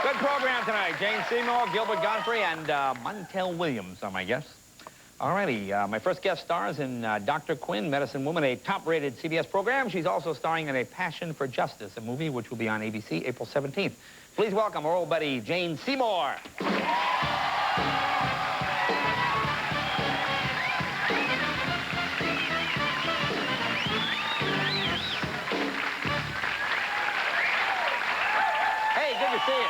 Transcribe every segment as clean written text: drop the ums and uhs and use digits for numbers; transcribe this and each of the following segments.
Good program tonight. Jane Seymour, Gilbert Godfrey, and Montel Williams are my guests. All righty, my first guest stars in Dr. Quinn, Medicine Woman, a top-rated CBS program. She's also starring in A Passion for Justice, a movie which will be on ABC April 17th. Please welcome our old buddy, Jane Seymour. Hey, good to see you.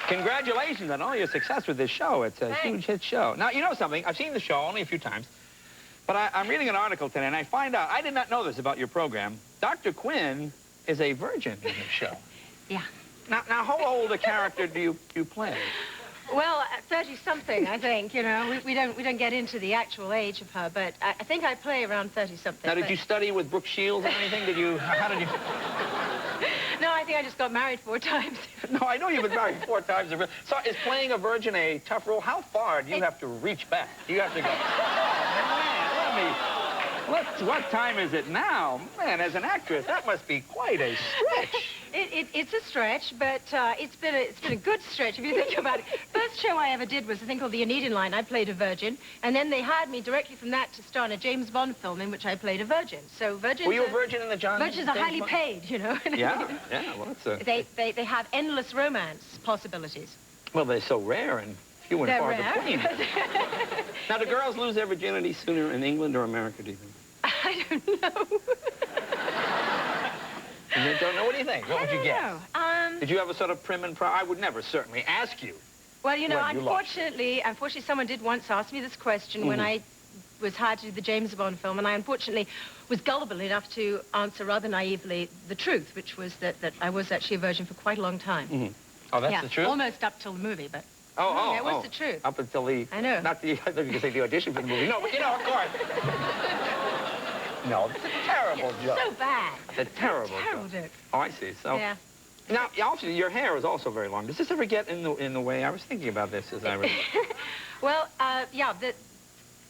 Congratulations on all your success with this show. It's a huge hit show. Now, you know something? I've seen the show only a few times, but I'm reading an article today, and I find out, I did not know this about your program. Dr. Quinn is a virgin in the show. Yeah. Now how old a character do you play? Well, 30-something, I think. You know, we don't get into the actual age of her, but I think I play around 30-something. Now, did you study with Brooke Shields or anything? How did you? No, I think I just got married 4 times. No, I know you've been married 4 times. So is playing a virgin a tough role? How far do you have to reach back? Do you have to go, oh, man, what time is it now? Man, as an actress, that must be quite a stretch. It's a stretch, but it's been a good stretch if you think about it. First show I ever did was a thing called The Anedian Line. I played a virgin, and then they hired me directly from that to star in a James Bond film in which I played a virgin. So virgins. Were you a virgin in the John? Virgins are highly paid, you know. Yeah. Well, that's a. They have endless romance possibilities. Well, they're so rare and few and far between. Now, do girls lose their virginity sooner in England or America, do you think? I don't know. You don't know? What do you think? What would you guess? Did you have a sort of prim and proper? I would never certainly ask you. Well, you know, unfortunately, someone did once ask me this question when I was hired to do the James Bond film, and I unfortunately was gullible enough to answer rather naively the truth, which was that I was actually a virgin for quite a long time. Oh, that's the truth? Almost up till the movie, but it was the truth. Up until the... I know. Not the... I thought you were going to say the audition for the movie. No, but, you know, of course. No, it's a terrible joke. So bad. It's a terrible joke. Oh, I see. So... Yeah. Now, also, your hair is also very long. Does this ever get in the way? I was thinking about this as I read. Well, yeah,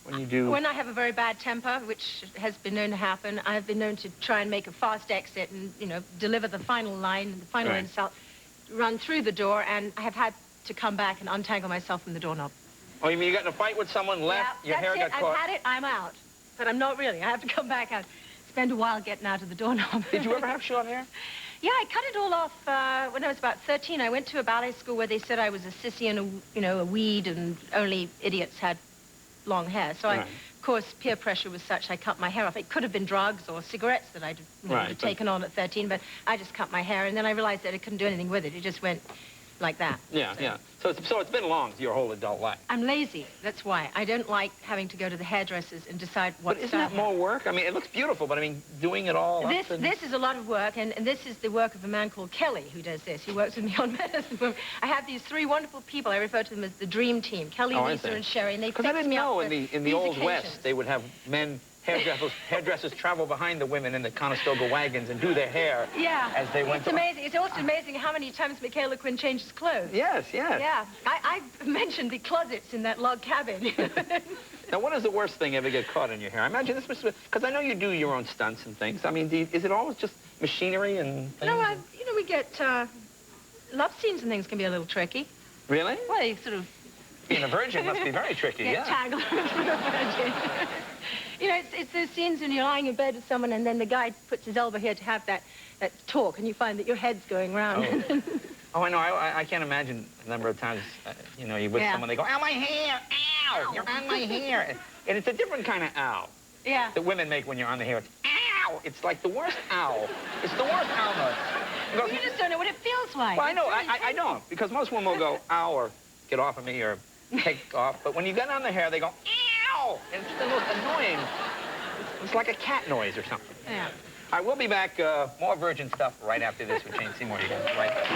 when you do... When I have a very bad temper, which has been known to happen, I've been known to try and make a fast exit and, you know, deliver the final line, the final insult, run through the door, and I have had to come back and untangle myself from the doorknob. Oh, you mean you got in a fight with someone, left, your hair got caught? I've had it, I'm out. But I'm not really. I have to come back out, spend a while getting out of the doorknob. Did you ever have short hair? Yeah, I cut it all off when I was about 13. I went to a ballet school where they said I was a sissy and a weed, and only idiots had long hair. So of course, peer pressure was such I cut my hair off. It could have been drugs or cigarettes that I'd taken on at 13, but I just cut my hair, and then I realized that I couldn't do anything with it. It just went like that. Yeah. So it's been long your whole adult life. I'm lazy. That's why. I don't like having to go to the hairdressers and decide what But isn't that more work? I mean, it looks beautiful, but I mean, doing it all This is a lot of work, and this is the work of a man called Kelly who does this. He works with me on Medicine. I have these 3 wonderful people. I refer to them as the dream team. Kelly, Lisa, and Sherry, and they fix me up. Because I didn't know in the Old occasions. West they would have men... Hairdressers travel behind the women in the Conestoga wagons and do their hair as they went. It's amazing. It's also amazing how many times Michaela Quinn changes clothes. Yes. Yeah. I mentioned the closets in that log cabin. Now, what is the worst thing ever get caught in your hair? I imagine this must be... Because I know you do your own stunts and things. I mean, is it always just machinery and things? No, you know, we get... love scenes and things can be a little tricky. Really? Well, you sort of... Being a virgin must be very tricky, Get tangled with a virgin. You know, it's those scenes when you're lying in bed with someone and then the guy puts his elbow here to have that talk, and you find that your head's going round. Oh, I know. I can't imagine the number of times, you know, you're with someone, they go, ow, my hair, ow, you're on my hair. And it's a different kind of ow. Yeah. That women make when you're on the hair. It's ow. It's like the worst ow. It's the worst ow note. You just don't know what it feels like. Well, I know. I don't. Because most women will go, ow, or get off of me, or take off. But when you get on the hair, they go, ow. And it's the most annoying. It's like a cat noise or something. Yeah. All right, we'll be back. More virgin stuff right after this with Jane Seymour. You guys right back.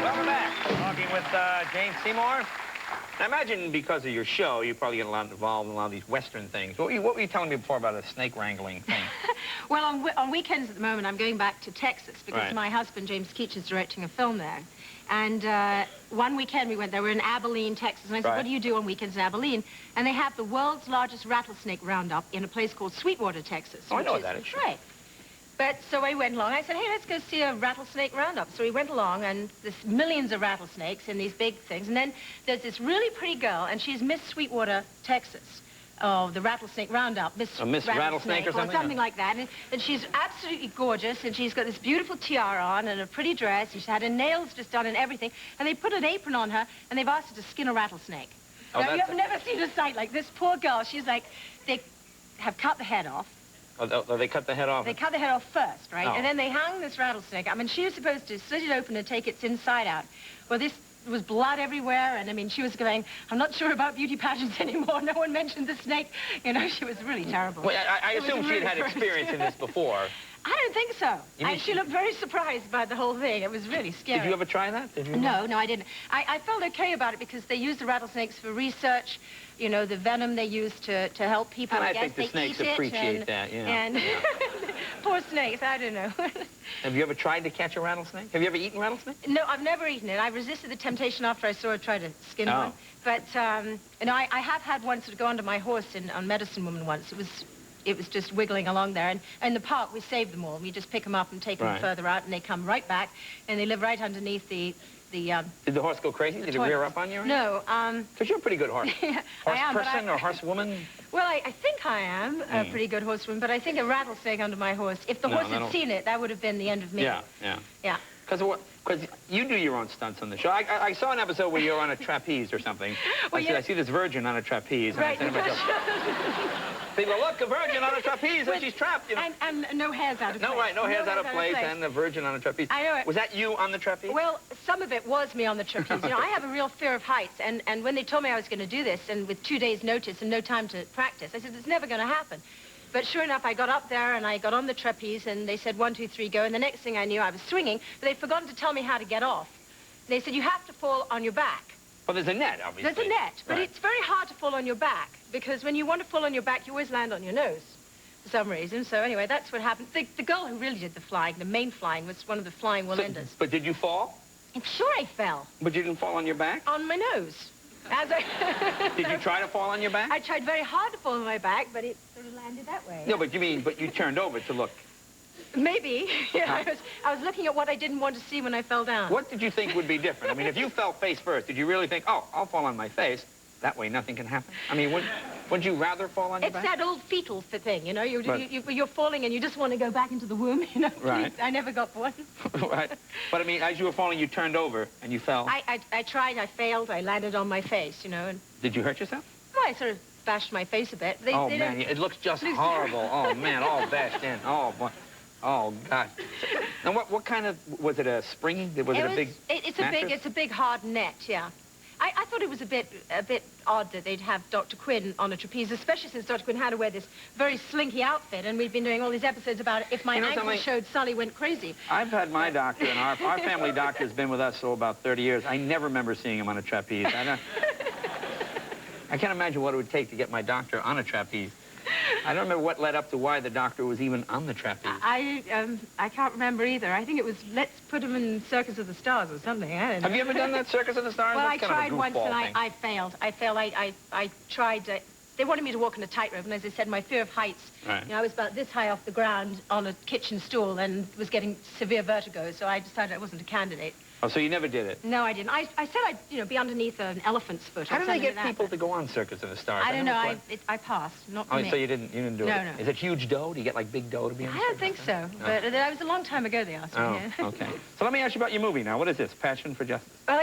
Welcome back. Talking with Jane Seymour. I imagine because of your show, you probably get a lot involved in a lot of these Western things. What were you telling me before about a snake wrangling thing? Well, on weekends at the moment, I'm going back to Texas because my husband, James Keach, is directing a film there. And one weekend we went there. We're in Abilene, Texas. And I said, what do you do on weekends in Abilene? And they have the world's largest rattlesnake roundup in a place called Sweetwater, Texas. Oh, I know what that is. Right. But so I went along. I said, hey, let's go see a rattlesnake roundup. So we went along, and there's millions of rattlesnakes in these big things. And then there's this really pretty girl, and she's Miss Sweetwater, Texas. Oh, the rattlesnake roundup. Miss Rattlesnake or something? Or something like that. And she's absolutely gorgeous, and she's got this beautiful tiara on and a pretty dress. She's had her nails just done and everything. And they put an apron on her, and they've asked her to skin a rattlesnake. Oh, now, you've never seen a sight like this. Poor girl. She's like, they have cut the head off. Oh, they cut the head off? They cut the head off first, right? Oh. And then they hung this rattlesnake. I mean, she was supposed to slit it open and take its inside out. Well, this was blood everywhere, and I mean, she was going, I'm not sure about beauty pageants anymore. No one mentioned the snake. You know, she was really terrible. Well, I assume she had experience in this before. I don't think so. She looked very surprised by the whole thing. It was really scary. Did you ever try that? Did you? No, I didn't. I felt okay about it because they use the rattlesnakes for research. You know, the venom they use to help people. And I think the snakes appreciate that, yeah. And poor snakes, I don't know. Have you ever tried to catch a rattlesnake? Have you ever eaten rattlesnake? No, I've never eaten it. I resisted the temptation after I saw her try to skin one. But, you know, I have had one sort of go under my horse on Medicine Woman once. It was just wiggling along there. And in the park, we save them all. We just pick them up and take them further out, and they come right back, and they live right underneath the Did the horse go crazy? Did it rear up on you? No. Because you're a pretty good horse. Yeah, horse I am, person or horse woman? Well, I think I am a pretty good horsewoman, but I think a rattlesnake under my horse, if the horse had seen it, that would have been the end of me. Yeah. Because you do your own stunts on the show. I saw an episode where you're on a trapeze or something. Well, I see this virgin on a trapeze. And I said to myself, people, look, a virgin on a trapeze, and she's trapped. You know? And no hairs out of place. No hairs out of place, and a virgin on a trapeze. I know it. Was that you on the trapeze? Well, some of it was me on the trapeze. You know, I have a real fear of heights, and when they told me I was going to do this, and with 2 days' notice and no time to practice, I said, it's never going to happen. But sure enough, I got up there, and I got on the trapeze, and they said, 1, 2, 3, go. And the next thing I knew, I was swinging, but they'd forgotten to tell me how to get off. They said, you have to fall on your back. Well, there's a net, obviously. There's a net, but it's very hard to fall on your back, because when you want to fall on your back, you always land on your nose for some reason. So anyway, that's what happened. The girl who really did the flying, the main flying, was one of the flying Wallendas. But did you fall? I'm sure I fell. But you didn't fall on your back? On my nose. Did you try to fall on your back? I tried very hard to fall on my back, but it sort of landed that way. No, but you turned over to look. Maybe. Yeah, I was looking at what I didn't want to see when I fell down. What did you think would be different? I mean, if you fell face first, did you really think, oh, I'll fall on my face? That way nothing can happen? I mean, would you rather fall on your back? It's that old fetal thing, you know? You're falling and you just want to go back into the womb, you know? Right. I never got one. Right. But, I mean, as you were falling, you turned over and you fell. I tried, I failed, I landed on my face, you know? And did you hurt yourself? Well, I sort of bashed my face a bit. Man, it looks just horrible. Oh, man, all bashed in. Oh, boy. Oh, God. Now, what kind of, was it a springy? Was it a big mattress? It's a big hard net, yeah. I thought it was a bit odd that they'd have Dr. Quinn on a trapeze, especially since Dr. Quinn had to wear this very slinky outfit, and we'd been doing all these episodes about if my ankle showed, Sully went crazy. I've had my doctor, and our family doctor has been with us about 30 years. I never remember seeing him on a trapeze. I can't imagine what it would take to get my doctor on a trapeze. I don't remember what led up to why the doctor was even on the trapeze. I can't remember either. I think it was, let's put him in Circus of the Stars or something. I don't know. Have you ever done that, Circus of the Stars? Well, That's I tried once, and thing. I failed. I tried. They wanted me to walk on a tightrope, and as I said, my fear of heights, right. You know, I was about this high off the ground on a kitchen stool and was getting severe vertigo, so I decided I wasn't a candidate. Oh, so you never did it? No, I didn't. I said I'd, be underneath an elephant's foot. How do they get people to go on Circus of the Stars? I don't know. I passed. Not for me. So you didn't do it? No. Is it huge dough? Do you get like big dough to be on? I don't think so. No. But that was a long time ago. They asked me. Oh, okay. So let me ask you about your movie now. What is this? Passion for Justice? Well,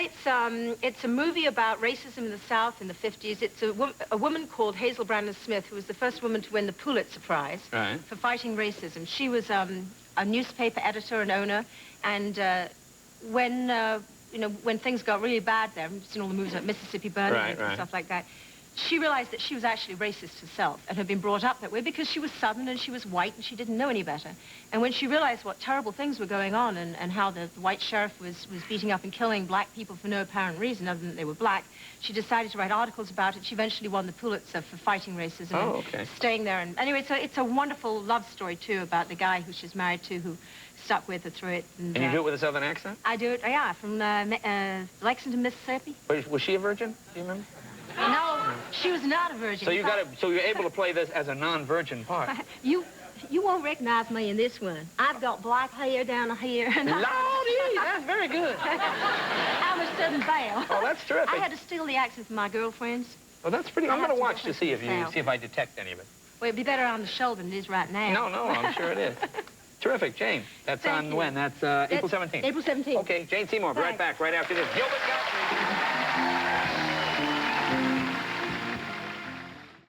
it's a movie about racism in the South in the 50s. It's a woman called HAZEL BRANNON SMITH, who was the first woman to win the Pulitzer Prize for fighting racism. She was a newspaper editor and owner, and when things got really bad there, you've seen all the movies like Mississippi Burning and stuff like that, she realized that she was actually racist herself and had been brought up that way because she was Southern and she was white and she didn't know any better. And when she realized what terrible things were going on and how the white sheriff was beating up and killing black people for no apparent reason other than they were black, she decided to write articles about it. She eventually won the Pulitzer for fighting racism and staying there. And anyway, it's a wonderful love story, too, about the guy who she's married to who stuck with her through it. And you do it with a Southern accent? I do it, yeah, from Lexington, Mississippi. Was she a virgin? Do you remember? No, she was not a virgin. So you're able to play this as a non-virgin part. You won't recognize me in this one. I've got black hair down here. And Lordy, that's very good. I'm a Southern belle. Oh, that's terrific. I had to steal the accent from my girlfriends. Well, that's pretty. I'm going to watch to see if I detect any of it. Well, it'd be better on the show than it is right now. No, I'm sure it is. Terrific, Jane. That's on when? That's April 17th. April 17th. Okay, Jane Seymour. Be right back right after this. Gilbert Gottfried.